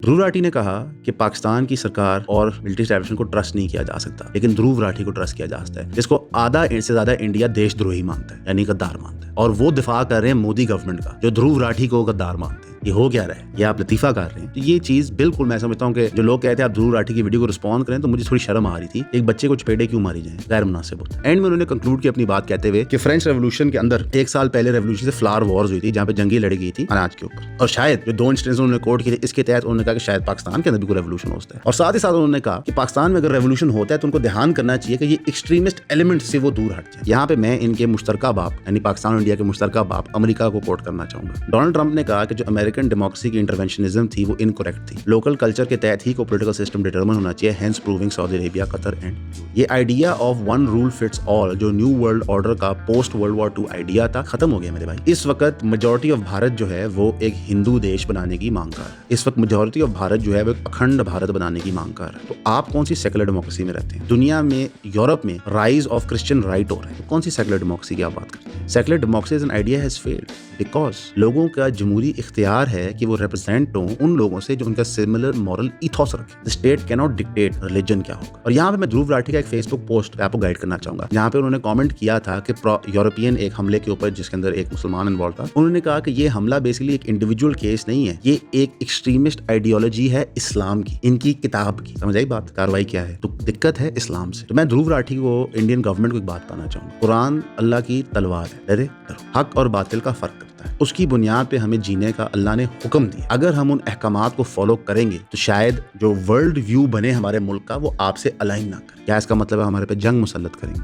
ध्रुव राठी ने कहा कि पाकिस्तान की सरकार और मिलिट्री एस्टैब्लिशमेंट को ट्रस्ट नहीं किया जा सकता, लेकिन ध्रुव राठी को ट्रस्ट किया जा सकता है, जिसको आधा से ज्यादा इंडिया देशद्रोही मानता है, यानी गद्दार मानता है। और वो दिफा कर रहे हैं मोदी गवर्नमेंट का, जो ध्रुव राठी को गद्दार मानते हैं। ये हो क्या रहा है? ये आप लतीफा कर रहे हैं। तो ये चीज बिल्कुल मैं समझता हूँ कि जो लोग कहते हैं आप ध्रुव राठी की वीडियो को रिस्पॉन्ड करें, तो मुझे थोड़ी शर्म आ रही थी। एक बच्चे को चपेटे क्यों मारी जाए, गैर मुनासिब होता है। एंड में उन्होंने कंक्लूड की अपनी बात कहते हुए कि फ्रेंच रेवोल्यूशन के अंदर 1 साल पहले रेवोल्यूशन से फ्लावर वॉर्स हुई थी, जहाँ पे जंगी लड़ी गई थी अनाज के ऊपर। और शायद जो 2 इंस्टेंस उन्होंने कोट किए थे, इसके तहत उन्होंने कहा कि शायद पाकिस्तान के अंदर भी कोई रेवोल्यूशन होता है। और साथ ही साथ उन्होंने कहा कि पाकिस्तान में अगर रेवोल्यूशन होता है तो उनको ध्यान करना चाहिए कि ये एक्सट्रीमिस्ट एलिमेंट से वो दूर हट जाए। यहाँ पे मैं इनके मुश्तरका बाप यानी पाकिस्तान और इंडिया के मुश्तरका बाप अमेरिका को कोट करना चाहूंगा। डोनाल्ड ट्रंप ने कहा कि जो अमेरिकन डेमोक्रेसी की इंटरवेंशनिज्म थी वो इनकरेक्ट थी। लोकल कल्चर के तहत ही को पॉलिटिकल सिस्टम डिटरमिन होना चाहिए, hence proving Saudi Arabia, Qatar and ये idea of one rule fits all जो न्यू वर्ल्ड ऑर्डर का पोस्ट वर्ल्ड वॉर 2 आइडिया था, खत्म हो गया मेरे भाई। इस वक्त मेजॉरिटी ऑफ भारत जो है वो एक हिंदू देश बनाने की मांग कर रहा है। इस वक्त मेजॉरिटी ऑफ भारत जो है वो अखंड भारत बनाने की मांग कर रहा है। तो आप कौन सी सेकुलर डेमोक्रेसी में रहते हैं? दुनिया में, यूरोप में राइज ऑफ क्रिश्चियन राइट हो रहा है, तो कौन सी सेकुलर डेमोक्रेसी की आप बात करते हैं? Secular democracy as an idea has failed because लोगों का जमहूरी इख्तियार है कि वो रिप्रेजेंट हो उन लोगों से जो उनका सिमिलर मॉरल इथोस रखे। The state can not dictate religion क्या होगा। और यहाँ पे मैं ध्रुव राठी का एक फेसबुक पोस्ट आपको गाइड करना चाहूंगा, जहाँ पे उन्होंने कमेंट किया था कि यूरोपियन एक हमले के ऊपर जिसके अंदर एक मुसलमान इन्वॉल्व था, उन्होंने कहा कि ये हमला बेसिकली एक इंडिविजुअल केस नहीं है, ये एक एक्सट्रीमिस्ट आइडियोलॉजी है इस्लाम की, इनकी किताब की। समझ आई बात? कार्रवाई क्या है? तो दिक्कत है इस्लाम से। तो मैं ध्रुव राठी को, इंडियन गवर्नमेंट को एक बात कहना चाहूंगा, कुरान अल्लाह की तलवार है, डरे डरो। हक और बातिल का फर्क करता है, उसकी बुनियाद पे हमें जीने का अल्लाह ने हुक्म दिया। अगर हम उन अहकामात को फॉलो करेंगे तो शायद जो वर्ल्ड व्यू बने हमारे मुल्क का वो आपसे अलाइन ना करे। क्या इसका मतलब है हमारे पे जंग मुसल्लत करेंगे?